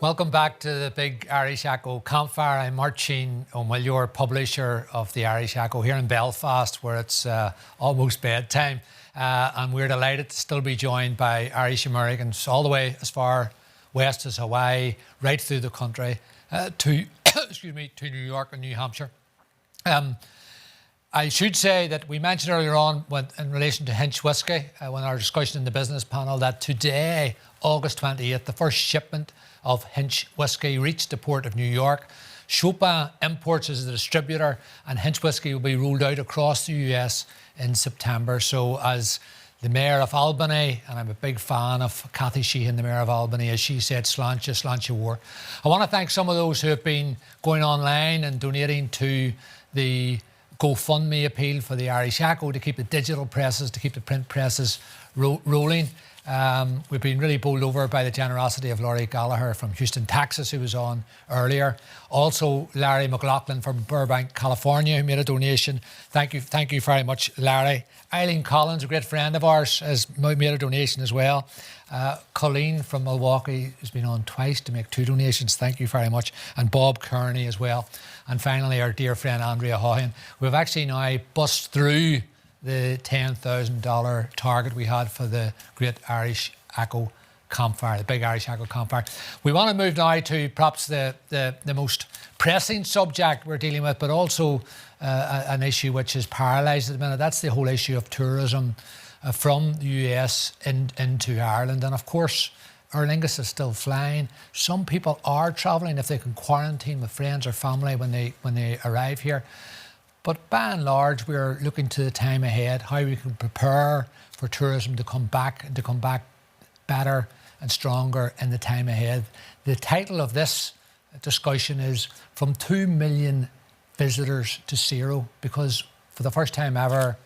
Welcome back to the Big Irish Echo Campfire. I'm Martin O'Malley, publisher of the Irish Echo here in Belfast, where it's almost bedtime. And we're delighted to still be joined by Irish Americans all the way as far west as Hawaii, right through the country to to New York and New Hampshire. I should say that we mentioned earlier on in relation to Hinch Whisky, when our discussion in the business panel, that today, August 28th, the first shipment of Hinch Whisky reached the port of New York. Chopin Imports is the distributor, and Hinch Whisky will be rolled out across the US in September. So as the Mayor of Albany, and I'm a big fan of Cathy Sheehan, the Mayor of Albany, as she said, sláinte, sláinte war. I want to thank some of those who have been going online and donating to the GoFundMe appeal for the Irish Echo to keep the digital presses, to keep the print presses rolling. We've been really bowled over by the generosity of Laurie Gallagher from Houston, Texas, who was on earlier. Also, Larry McLaughlin from Burbank, California, who made a donation. Thank you very much, Larry. Eileen Collins, a great friend of ours, has made a donation as well. Colleen from Milwaukee has been on twice to make 2 donations. Thank you very much. And Bob Kearney as well. And finally, our dear friend Andrea Hawhin. We've actually now bust through the $10,000 target we had for the Great Irish Echo Campfire, the Big Irish Echo Campfire. We want to move now to perhaps the most pressing subject we're dealing with, but also an issue which is paralysed at the minute. That's the whole issue of tourism from the US into Ireland. And of course, Aer Lingus is still flying. Some people are travelling if they can quarantine with friends or family when they arrive here. But by and large, we're looking to the time ahead, how we can prepare for tourism to come back better and stronger in the time ahead. The title of this discussion is From 2 Million Visitors to Zero, because for the first time ever,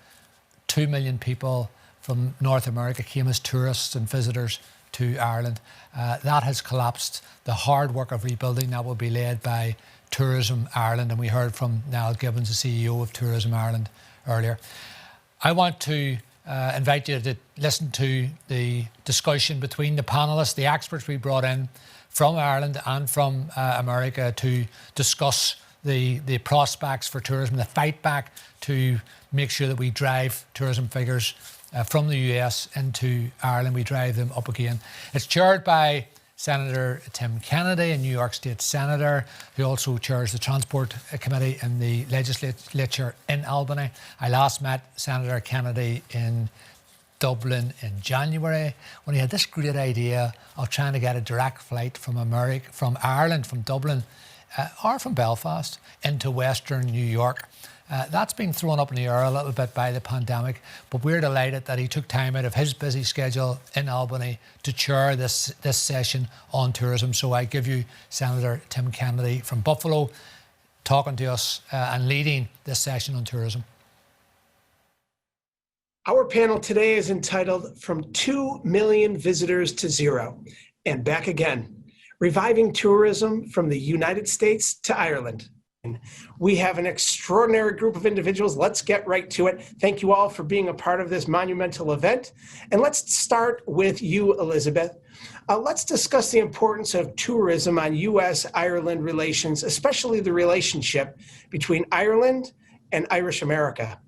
2 million people from North America came as tourists and visitors to Ireland. That has collapsed. The hard work of rebuilding that will be led by Tourism Ireland, and we heard from Niall Gibbons, the CEO of Tourism Ireland, earlier. I want to invite you to listen to the discussion between the panellists, the experts we brought in from Ireland and from America to discuss the prospects for tourism, the fight back to make sure that we drive tourism figures from the US into Ireland, we drive them up again. It's chaired by Senator Tim Kennedy, a New York State Senator, who also chairs the Transport Committee in the legislature in Albany. I last met Senator Kennedy in Dublin in January when he had this great idea of trying to get a direct flight from Ireland, from Dublin, or from Belfast into Western New York. That's been thrown up in the air a little bit by the pandemic, but we're delighted that he took time out of his busy schedule in Albany to chair this session on tourism. So I give you Senator Tim Kennedy from Buffalo talking to us and leading this session on tourism. Our panel today is entitled From 2 Million Visitors to Zero, and back again, reviving tourism from the United States to Ireland. We have an extraordinary group of individuals. Let's get right to it. Thank you all for being a part of this monumental event. And let's start with you, Elizabeth. Let's discuss the importance of tourism on US-Ireland relations, especially the relationship between Ireland and Irish America.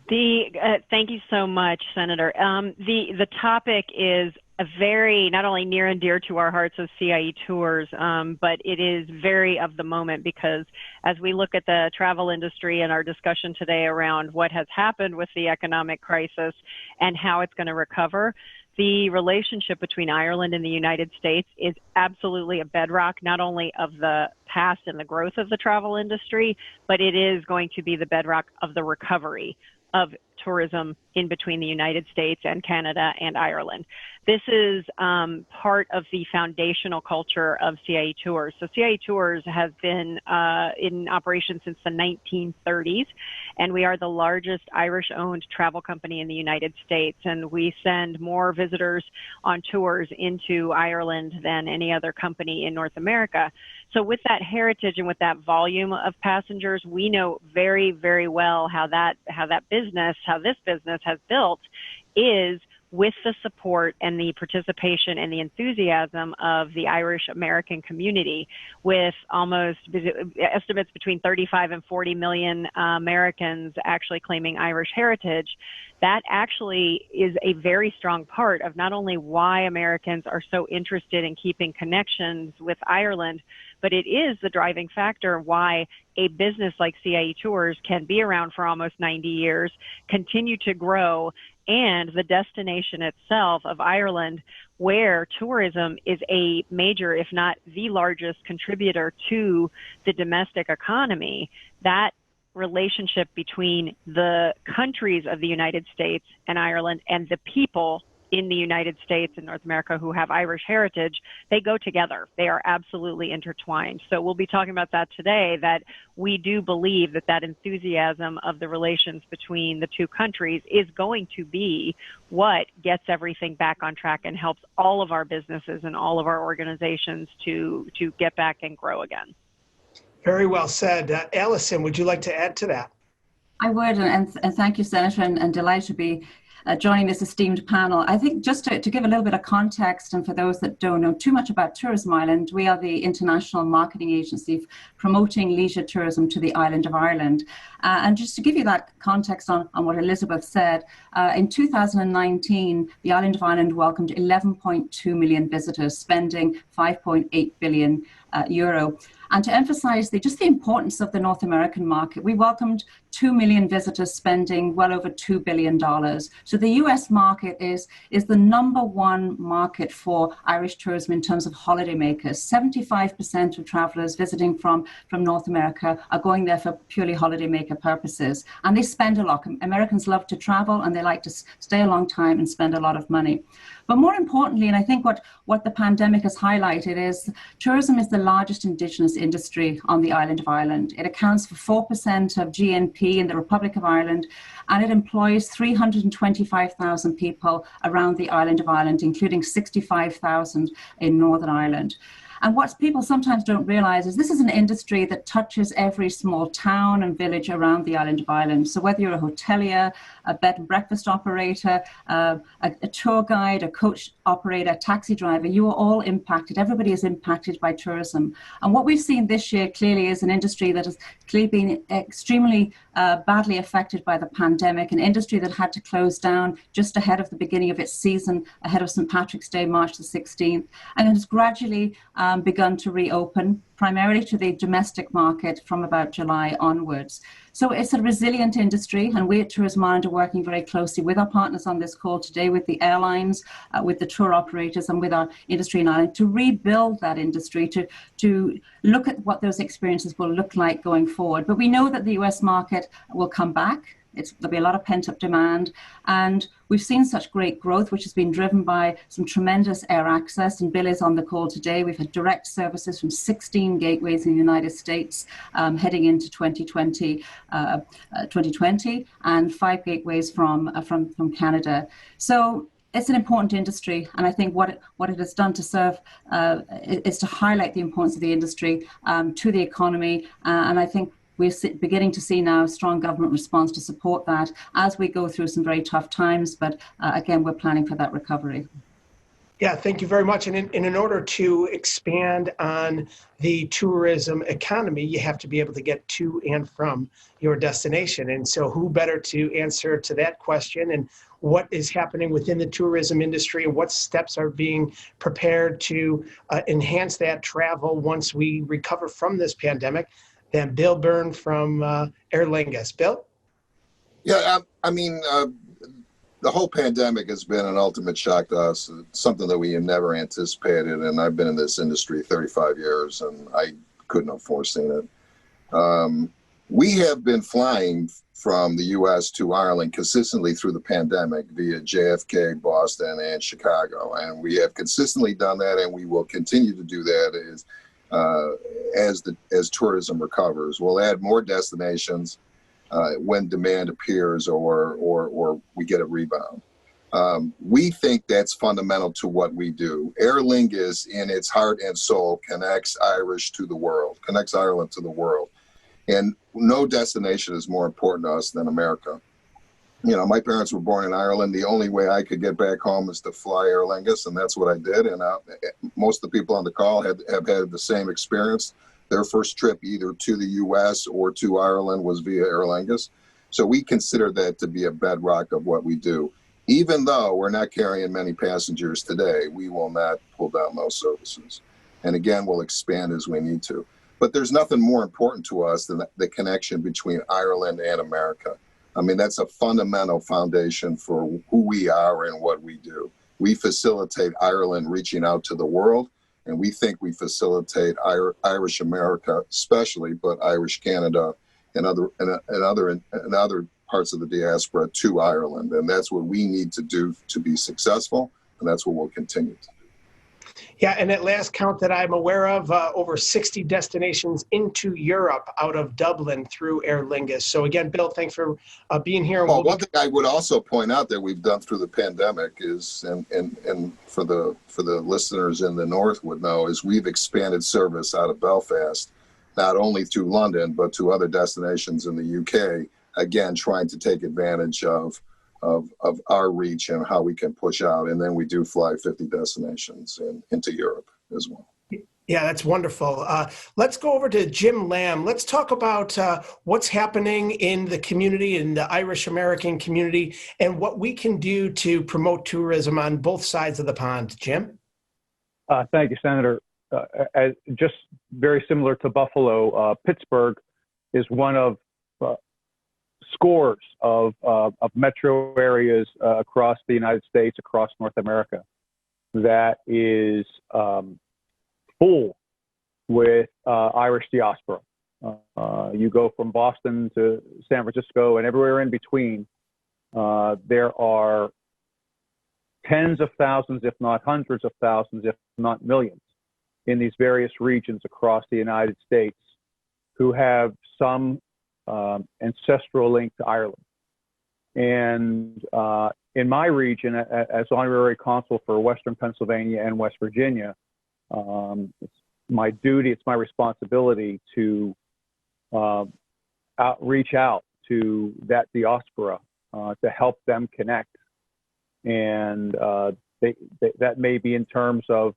Thank you so much, Senator. The topic is a very not only near and dear to our hearts of CIE Tours, but it is very of the moment, because as we look at the travel industry and our discussion today around what has happened with the economic crisis and how it's going to recover, the relationship between Ireland and the United States is absolutely a bedrock, not only of the past and the growth of the travel industry, but it is going to be the bedrock of the recovery of tourism in between the United States and Canada and Ireland. This is part of the foundational culture of CIE Tours. So CIE Tours has been in operation since the 1930s, and we are the largest Irish-owned travel company in the United States, and we send more visitors on tours into Ireland than any other company in North America. So with that heritage and with that volume of passengers, we know very, very well how this business has built is with the support and the participation and the enthusiasm of the Irish American community, with almost estimates between 35 and 40 million Americans actually claiming Irish heritage. That actually is a very strong part of not only why Americans are so interested in keeping connections with Ireland, but it is the driving factor why a business like CIE Tours can be around for almost 90 years, continue to grow, and the destination itself of Ireland, where tourism is a major, if not the largest contributor to the domestic economy. That relationship between the countries of the United States and Ireland and the people in the United States and North America who have Irish heritage, they go together. They are absolutely intertwined. So we'll be talking about that today, that we do believe that that enthusiasm of the relations between the two countries is going to be what gets everything back on track and helps all of our businesses and all of our organizations to get back and grow again. Very well said. Allison, would you like to add to that? I would, and thank you, Senator, and delighted to be joining this esteemed panel. I think just to give a little bit of context, and for those that don't know too much about Tourism Ireland, we are the international marketing agency promoting leisure tourism to the island of Ireland. And just to give you that context on what Elizabeth said, in 2019, the island of Ireland welcomed 11.2 million visitors, spending 5.8 billion euro. And to emphasize just the importance of the North American market, we welcomed 2 million visitors spending well over $2 billion. So the US market is the number one market for Irish tourism in terms of holidaymakers. 75% of travelers visiting from North America are going there for purely holidaymaker purposes. And they spend a lot. Americans love to travel and they like to stay a long time and spend a lot of money. But more importantly, and I think what the pandemic has highlighted, is tourism is the largest indigenous industry on the island of Ireland. It accounts for 4% of GNP in the Republic of Ireland, and it employs 325,000 people around the island of Ireland, including 65,000 in Northern Ireland. And what people sometimes don't realize is this is an industry that touches every small town and village around the island of Ireland. So whether you're a hotelier, a bed and breakfast operator, a tour guide, a coach operator, a taxi driver, you are all impacted. Everybody is impacted by tourism. And what we've seen this year clearly is an industry that has clearly been extremely badly affected by the pandemic, an industry that had to close down just ahead of the beginning of its season, ahead of St. Patrick's Day, March the 16th, and has gradually begun to reopen, primarily to the domestic market from about July onwards. So it's a resilient industry, and we at Tourism Ireland are working very closely with our partners on this call today, with the airlines, with the tour operators, and with our industry in Ireland to rebuild that industry, to look at what those experiences will look like going forward. But we know that the US market will come back. There'll be a lot of pent-up demand, and we've seen such great growth, which has been driven by some tremendous air access, and Bill is on the call today. We've had direct services from 16 gateways in the United States heading into 2020, and 5 gateways from Canada. So it's an important industry, and I think what it has done to serve is to highlight the importance of the industry to the economy, and I think we're beginning to see now a strong government response to support that as we go through some very tough times. But again, we're planning for that recovery. Yeah, thank you very much. And in order to expand on the tourism economy, you have to be able to get to and from your destination. And so who better to answer to that question, and what is happening within the tourism industry, and what steps are being prepared to enhance that travel once we recover from this pandemic, than Bill Byrne from Aer Lingus. Bill? Yeah, I mean, the whole pandemic has been an ultimate shock to us, something that we have never anticipated. And I've been in this industry 35 years, and I couldn't have foreseen it. We have been flying from the U.S. to Ireland consistently through the pandemic via JFK, Boston, and Chicago. And we have consistently done that, and we will continue to do that as tourism recovers. We'll add more destinations when demand appears or we get a rebound. We think that's fundamental to what we do. Aer Lingus, in its heart and soul, connects Irish to the world, connects Ireland to the world. And no destination is more important to us than America. You know, my parents were born in Ireland. The only way I could get back home is to fly Aer Lingus, and that's what I did. And most of the people on the call have had the same experience. Their first trip either to the U.S. or to Ireland was via Aer Lingus. So we consider that to be a bedrock of what we do. Even though we're not carrying many passengers today, we will not pull down those services. And again, we'll expand as we need to. But there's nothing more important to us than the connection between Ireland and America. I mean, that's a fundamental foundation for who we are and what we do. We facilitate Ireland reaching out to the world, and we think we facilitate Irish America, especially, but Irish Canada and other parts of the diaspora to Ireland. And that's what we need to do to be successful, and that's what we'll continue to do. Yeah, and at last count that I'm aware of, over 60 destinations into Europe out of Dublin through Aer Lingus. So again, Bill, thanks for being here. Well, one thing I would also point out that we've done through the pandemic is, and for the listeners in the North would know, is we've expanded service out of Belfast, not only to London, but to other destinations in the UK, again, trying to take advantage of our reach and how we can push out. And then we do fly 50 destinations into Europe as well. Yeah, that's wonderful. Let's go over to Jim Lamb. Let's talk about what's happening in the community, in the Irish American community, and what we can do to promote tourism on both sides of the pond. Jim? Thank you, Senator. Just very similar to Buffalo, Pittsburgh is one of scores of metro areas across the United States, across North America, that is full with Irish diaspora. You go from Boston to San Francisco and everywhere in between. There are tens of thousands, if not hundreds of thousands, if not millions, in these various regions across the United States who have some ancestral link to Ireland. And in my region, as honorary consul for Western Pennsylvania and West Virginia, it's my duty, it's my responsibility to reach out to that diaspora to help them connect. And that may be in terms of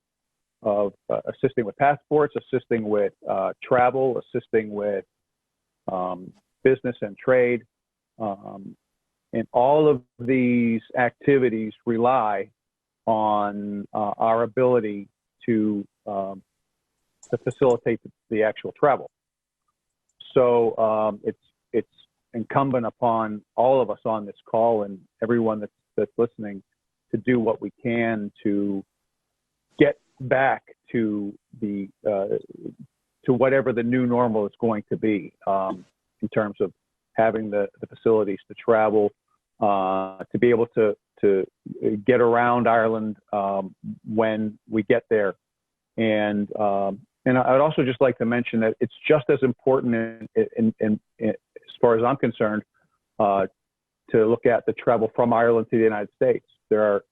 assisting with passports, assisting with travel, assisting with business and trade. And all of these activities rely on our ability to facilitate the actual travel. So it's incumbent upon all of us on this call and everyone that's listening to do what we can to get back to the to whatever the new normal is going to be, in terms of having the facilities to travel, to be able to get around Ireland when we get there. And I'd also just like to mention that it's just as important as far as I'm concerned, to look at the travel from Ireland to the United States. There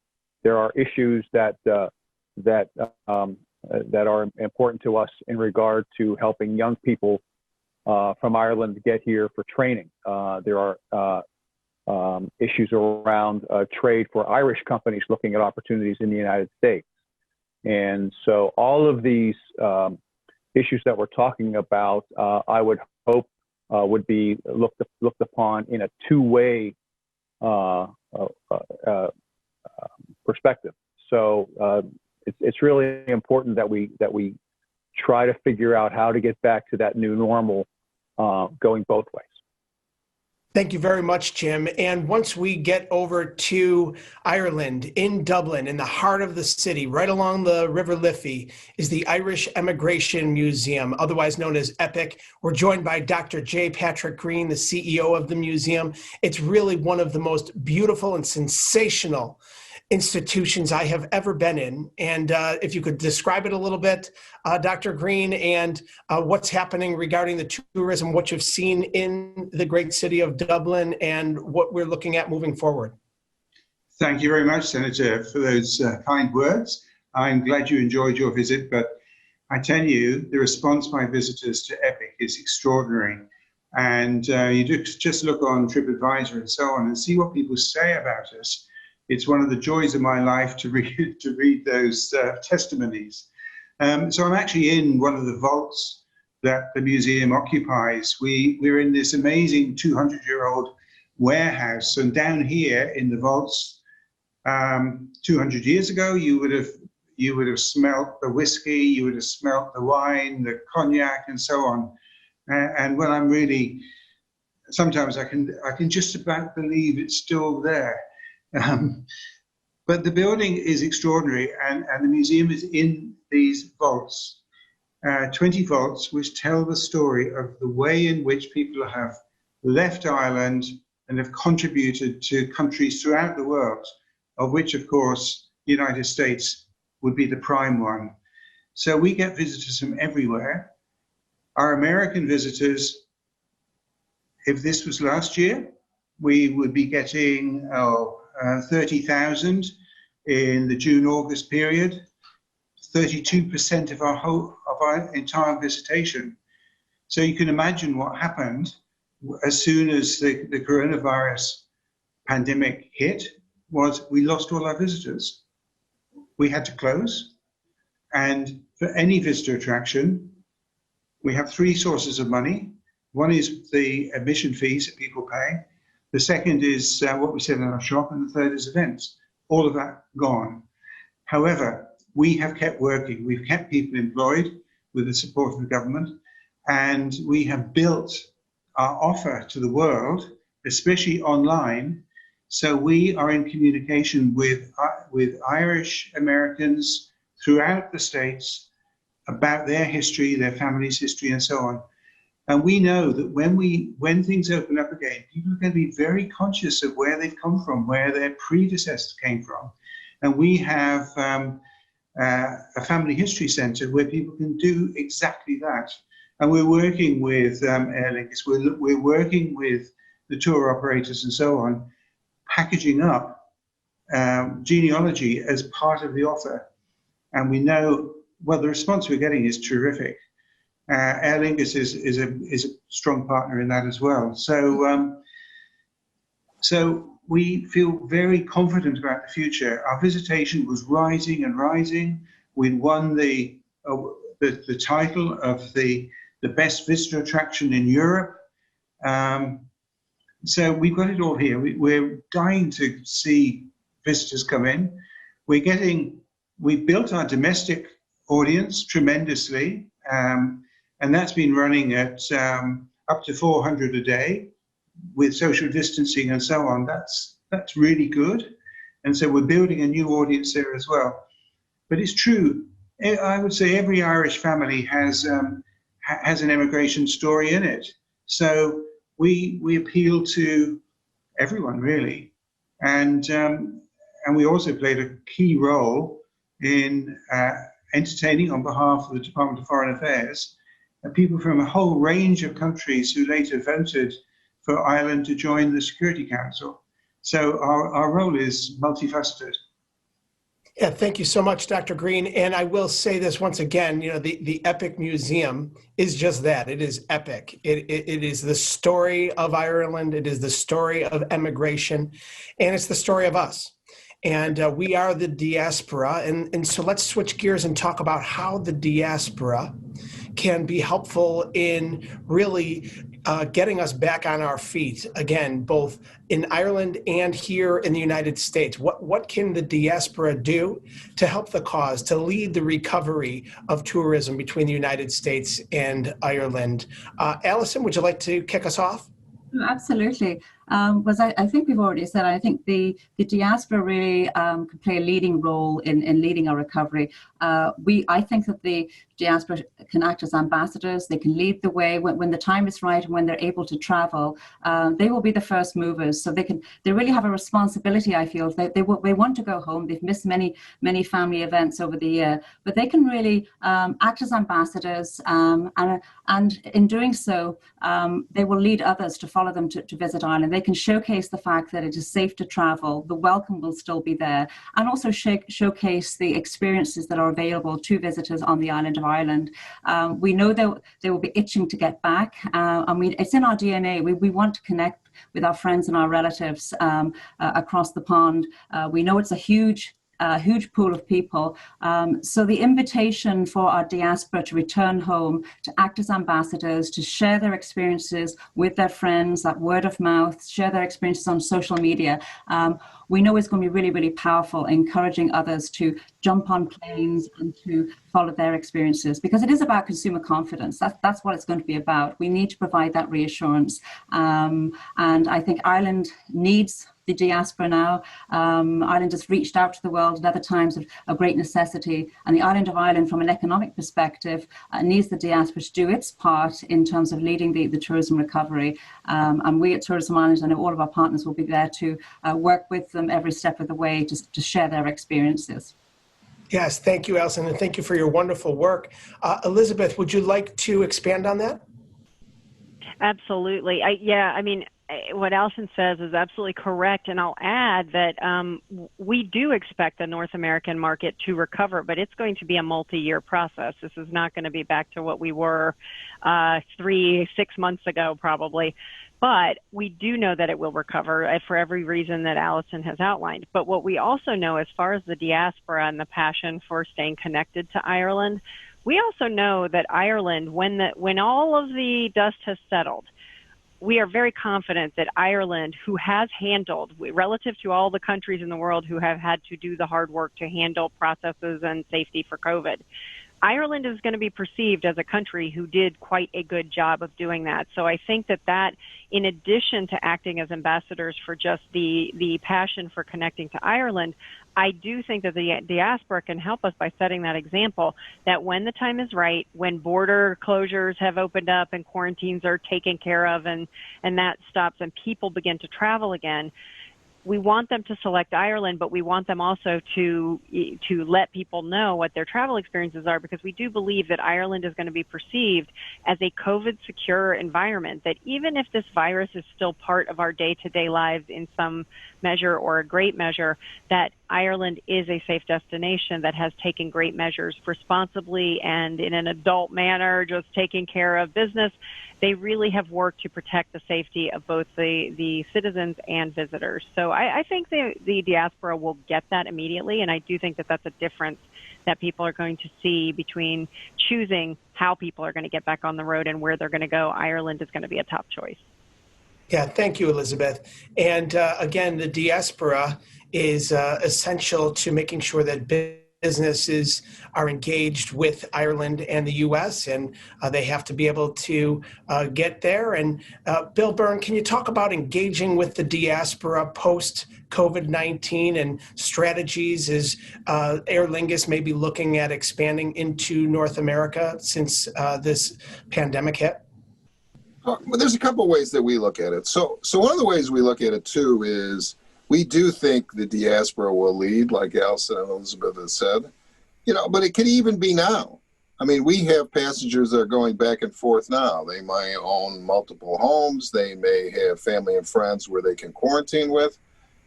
are issues that are important to us in regard to helping young people from Ireland get here for training. There are issues around trade for Irish companies looking at opportunities in the United States. And so all of these issues that we're talking about, I would hope would be looked upon in a two-way perspective. So it's really important that we try to figure out how to get back to that new normal, going both ways. Thank you very much, Jim. And once we get over to Ireland, in Dublin, in the heart of the city, right along the River Liffey, is the Irish Emigration Museum, otherwise known as EPIC. We're joined by Dr. J. Patrick Green, the CEO of the museum. It's really one of the most beautiful and sensational institutions I have ever been in. And if you could describe it a little bit, Dr. Green, and what's happening regarding the tourism, what you've seen in the great city of Dublin, and what we're looking at moving forward. Thank you very much, Senator, for those kind words. I'm glad you enjoyed your visit, but I tell you, the response by visitors to EPIC is extraordinary. And you just look on TripAdvisor and so on and see what people say about us. It's one of the joys of my life to read those testimonies. So I'm actually in one of the vaults that the museum occupies. We're in this amazing 200-year-old warehouse, and down here in the vaults, 200 years ago, you would have smelt the whiskey, you would have smelt the wine, the cognac, and so on. And when I'm really, sometimes I can just about believe it's still there. But the building is extraordinary, and the museum is in these vaults, 20 vaults, which tell the story of the way in which people have left Ireland and have contributed to countries throughout the world, of which, of course, the United States would be the prime one. So we get visitors from everywhere. Our American visitors, if this was last year, we would be getting 30,000 in the June-August period, 32% of our entire visitation. So you can imagine what happened as soon as the coronavirus pandemic hit, was we lost all our visitors. We had to close. And for any visitor attraction, we have three sources of money. One is the admission fees that people pay. The second is what we sell in our shop, and the third is events. All of that gone. However, we have kept working. We've kept people employed with the support of the government, and we have built our offer to the world, especially online. So we are in communication with Irish Americans throughout the States about their history, their family's history, and so on. And we know that when things open up again, people are going to be very conscious of where they've come from, where their predecessors came from. And we have a family history centre where people can do exactly that. And we're working with Aer Lingus, we're working with the tour operators and so on, packaging up genealogy as part of the offer. And we know, well, the response we're getting is terrific. Aer Lingus is a strong partner in that as well. So, so we feel very confident about the future. Our visitation was rising and rising. We won the title of the best visitor attraction in Europe. So we've got it all here. We're dying to see visitors come in. We built our domestic audience tremendously, and that's been running at up to 400 a day with social distancing and so on. That's really good. And so we're building a new audience there as well. But it's true, I would say every Irish family has an immigration story in it. So we appeal to everyone, really. And we also played a key role in entertaining on behalf of the Department of Foreign Affairs people from a whole range of countries who later voted for Ireland to join the Security Council. So our role is multifaceted. Yeah, thank you so much, Dr. Green. And I will say this once again, you know, the Epic Museum is just that. It is epic. It is the story of Ireland. It is the story of emigration, and it's the story of us. And we are the diaspora. And so let's switch gears and talk about how the diaspora can be helpful in really getting us back on our feet, again, both in Ireland and here in the United States. What can the diaspora do to help the cause, to lead the recovery of tourism between the United States and Ireland? Alison, would you like to kick us off? Absolutely. I think we've already said, I think the diaspora really can play a leading role in leading our recovery. I think that the diaspora can act as ambassadors. They can lead the way when the time is right and when they're able to travel. They will be the first movers. So they really have a responsibility, I feel. They want to go home. They've missed many family events over the year, but they can really act as ambassadors. And in doing so, they will lead others to follow them to visit Ireland. they can showcase the fact that it is safe to travel, the welcome will still be there, and also showcase the experiences that are available to visitors on the island of Ireland. We know that they will be itching to get back. It's in our DNA. We want to connect with our friends and our relatives across the pond. We know it's a huge pool of people. So the invitation for our diaspora to return home, to act as ambassadors, to share their experiences with their friends, that word of mouth, share their experiences on social media, we know is going to be really, really powerful, encouraging others to jump on planes and to follow their experiences, because it is about consumer confidence. That's what it's going to be about. We need to provide that reassurance. And I think Ireland needs the diaspora now. Ireland has reached out to the world at other times of great necessity, and the island of Ireland, from an economic perspective, needs the diaspora to do its part in terms of leading the tourism recovery. And we at Tourism Ireland, and all of our partners, will be there to work with them every step of the way to share their experiences. Yes, thank you, Alison, and thank you for your wonderful work. Elizabeth, would you like to expand on that? Absolutely. What Alison says is absolutely correct, and I'll add that we do expect the North American market to recover, but it's going to be a multi-year process. This is not going to be back to what we were 3-6 months ago, probably. But we do know that it will recover for every reason that Alison has outlined. But what we also know, as far as the diaspora and the passion for staying connected to Ireland, we also know that Ireland, when all of the dust has settled, we are very confident that Ireland, who has handled, relative to all the countries in the world who have had to do the hard work to handle processes and safety for COVID, Ireland is going to be perceived as a country who did quite a good job of doing that. So I think that in addition to acting as ambassadors for just the passion for connecting to Ireland, I do think that the diaspora can help us by setting that example that when the time is right, when border closures have opened up and quarantines are taken care of and that stops and people begin to travel again, we want them to select Ireland, but we want them also to let people know what their travel experiences are, because we do believe that Ireland is going to be perceived as a COVID-secure environment, that even if this virus is still part of our day-to-day lives in some measure or a great measure, that Ireland is a safe destination that has taken great measures responsibly and in an adult manner, just taking care of business. They really have worked to protect the safety of both the citizens and visitors. So I think the diaspora will get that immediately, and I do think that that's a difference that people are going to see between choosing how people are going to get back on the road and where they're going to go. Ireland is going to be a top choice. Yeah, thank you, Elizabeth. And again, the diaspora is essential to making sure that businesses are engaged with Ireland and the U.S., and they have to be able to get there. And Bill Byrne, can you talk about engaging with the diaspora post-COVID-19 and strategies as Aer Lingus may be looking at expanding into North America since this pandemic hit? Well, there's a couple ways that we look at it. So one of the ways we look at it, too, is we do think the diaspora will lead, like Alison and Elizabeth have said, but it could even be now. I mean, we have passengers that are going back and forth now. They might own multiple homes. They may have family and friends where they can quarantine with.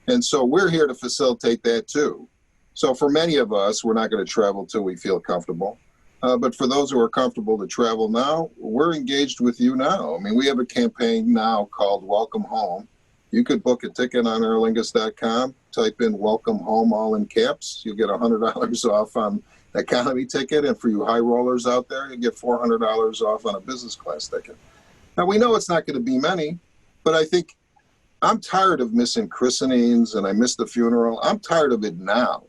And so we're here to facilitate that, too. So for many of us, we're not going to travel till we feel comfortable. But for those who are comfortable to travel now, we're engaged with you now. I mean, we have a campaign now called Welcome Home. You could book a ticket on aerlingus.com, type in Welcome Home all in caps. You'll get $100 off on an economy ticket. And for you high rollers out there, you get $400 off on a business class ticket. Now, we know it's not going to be many, but I think I'm tired of missing christenings and I missed the funeral. I'm tired of it now.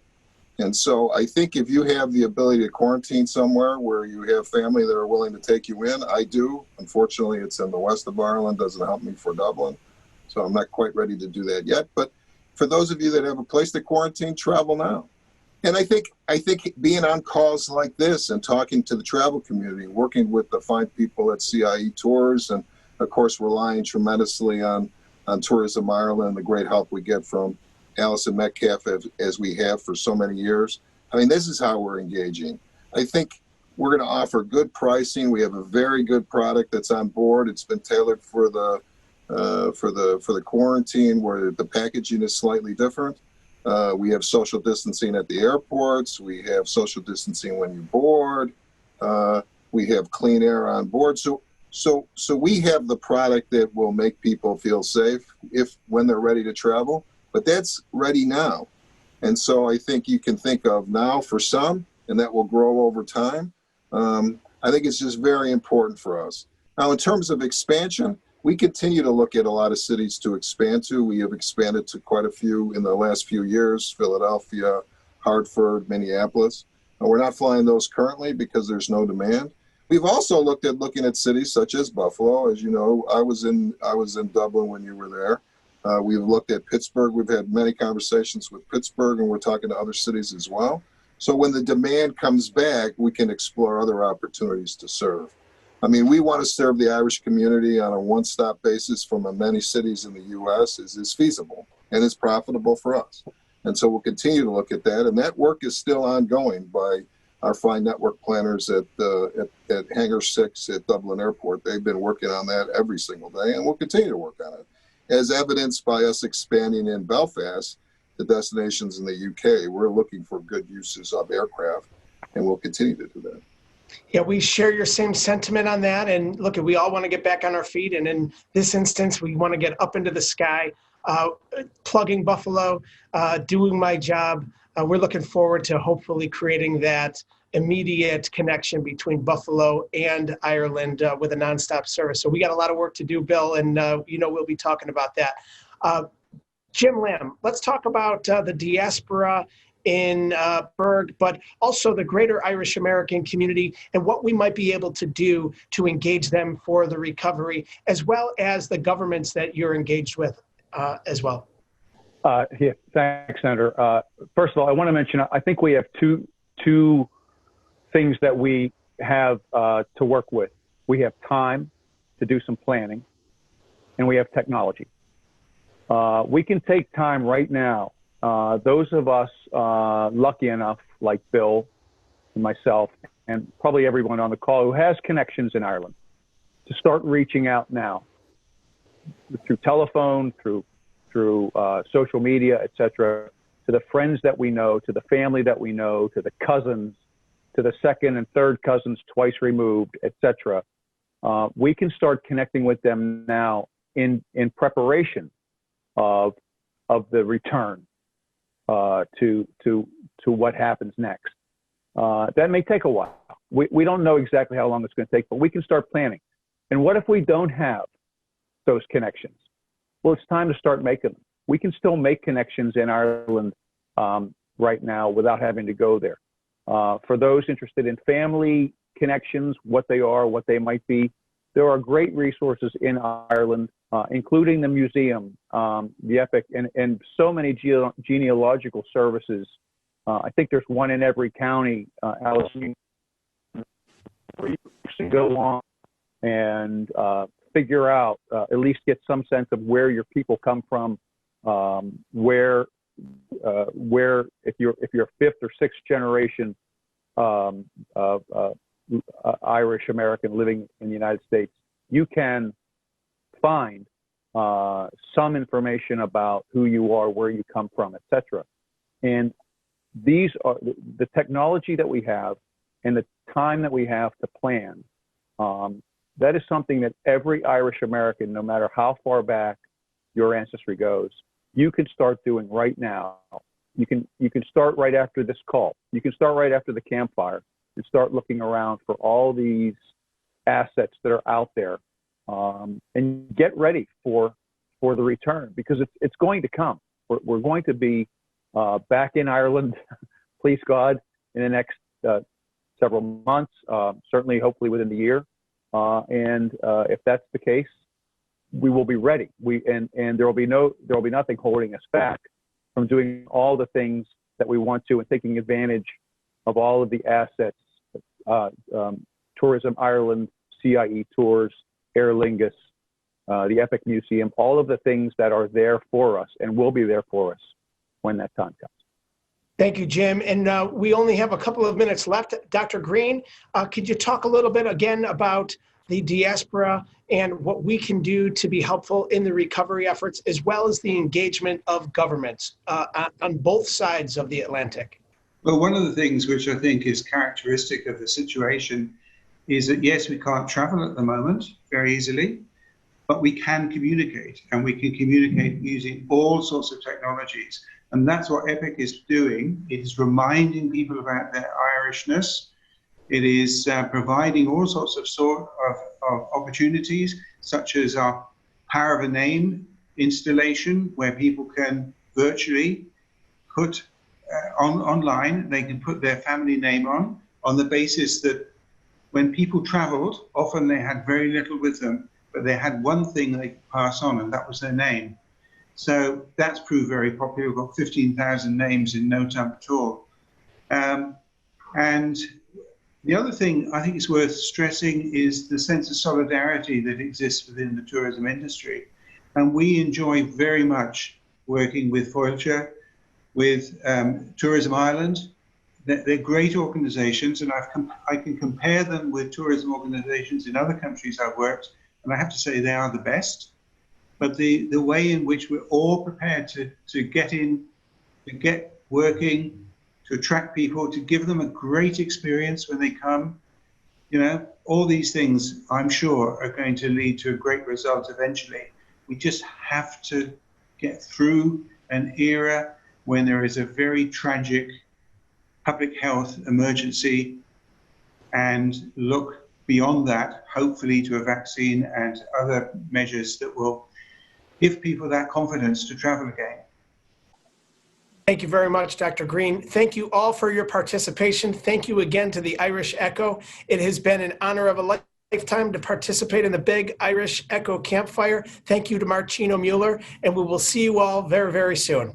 And so I think if you have the ability to quarantine somewhere where you have family that are willing to take you in, I do. Unfortunately, it's in the west of Ireland, doesn't help me for Dublin. So I'm not quite ready to do that yet. But for those of you that have a place to quarantine, travel now. And I think being on calls like this and talking to the travel community, working with the fine people at CIE Tours, and of course relying tremendously on Tourism Ireland, the great help we get from Alison Metcalf as we have for so many years. I mean, this is how we're engaging. I think we're going to offer good pricing. We have a very good product that's on board. It's been tailored for the for the quarantine, where the packaging is slightly different. We have social distancing at the airports. We have social distancing when you board. We have clean air on board. So we have the product that will make people feel safe when they're ready to travel. But that's ready now. And so I think you can think of now for some, and that will grow over time. I think it's just very important for us. Now, in terms of expansion, we continue to look at a lot of cities to expand to. We have expanded to quite a few in the last few years: Philadelphia, Hartford, Minneapolis. We're not flying those currently because there's no demand. We've also looking at cities such as Buffalo. As you know, I was in Dublin when you were there. We've looked at Pittsburgh. We've had many conversations with Pittsburgh, and we're talking to other cities as well. So when the demand comes back, we can explore other opportunities to serve. I mean, we want to serve the Irish community on a one-stop basis from many cities in the U.S. is feasible and is profitable for us. And so we'll continue to look at that. And that work is still ongoing by our fine network planners at Hangar 6 at Dublin Airport. They've been working on that every single day, and we'll continue to work on it, as evidenced by us expanding in Belfast to destinations in the UK. We're looking for good uses of aircraft, and we'll continue to do that. Yeah, we share your same sentiment on that. And look, we all want to get back on our feet. And in this instance, we want to get up into the sky, plugging Buffalo, doing my job. We're looking forward to hopefully creating that immediate connection between Buffalo and Ireland with a nonstop service. So we got a lot of work to do, Bill, and we'll be talking about that. Jim Lamb, let's talk about the diaspora in Berg, but also the greater Irish American community and what we might be able to do to engage them for the recovery, as well as the governments that you're engaged with as well. Yeah, thanks, Senator. First of all, I want to mention, I think we have two things that we have to work with. We have time to do some planning, and we have technology. We can take time right now. Those of us lucky enough, like Bill and myself, and probably everyone on the call who has connections in Ireland, to start reaching out now through telephone, through social media, etc., to the friends that we know, to the family that we know, to the cousins, to the second and third cousins twice removed, etc. We can start connecting with them now in preparation of the return to what happens next. That may take a while. We don't know exactly how long it's going to take, but we can start planning. And what if we don't have those connections? Well, it's time to start making them. We can still make connections in Ireland right now without having to go there. For those interested in family connections, what they are, what they might be, there are great resources in Ireland, including the museum, the EPIC, and so many genealogical services. I think there's one in every county, Allison, where you can go on and figure out, at least get some sense of where your people come from, where if you're fifth or sixth generation Irish American living in the United States, you can find some information about who you are, where you come from, etc. And these are the technology that we have and the time that we have to plan. That is something that every Irish American, no matter how far back your ancestry goes, you can start doing right now. You can start right after this call. You can start right after the campfire and start looking around for all these assets that are out there, and get ready for the return, because it's going to come. We're going to be back in Ireland, please God, in the next several months, certainly, hopefully within the year. And if that's the case, we will be ready. And there will be nothing holding us back from doing all the things that we want to and taking advantage of all of the assets, Tourism Ireland, CIE Tours, Aer Lingus, the EPIC Museum, all of the things that are there for us and will be there for us when that time comes. Thank you, Jim. And we only have a couple of minutes left. Dr. Green, could you talk a little bit again about the diaspora and what we can do to be helpful in the recovery efforts, as well as the engagement of governments on both sides of the Atlantic? Well, one of the things which I think is characteristic of the situation is that, yes, we can't travel at the moment very easily, but we can communicate, and we can communicate using all sorts of technologies. And that's what EPIC is doing. It is reminding people about their Irishness. It is providing all sorts of opportunities, such as our Power of a Name installation, where people can virtually put online, they can put their family name on the basis that when people traveled, often they had very little with them, but they had one thing they could pass on, and that was their name. So that's proved very popular. We've got 15,000 names in no time at all. And the other thing I think is worth stressing is the sense of solidarity that exists within the tourism industry. And we enjoy very much working with Foilshire, with Tourism Ireland. They're great organizations, and I can compare them with tourism organizations in other countries I've worked, and I have to say they are the best. But the way in which we're all prepared to get in, to get working, to attract people, to give them a great experience when they come, all these things, I'm sure, are going to lead to a great result eventually. We just have to get through an era when there is a very tragic public health emergency and look beyond that, hopefully to a vaccine and other measures that will give people that confidence to travel again. Thank you very much, Dr. Green. Thank you all for your participation. Thank you again to the Irish Echo. It has been an honor of a lifetime to participate in the Big Irish Echo Campfire. Thank you to Marcino Mueller, and we will see you all very, very soon.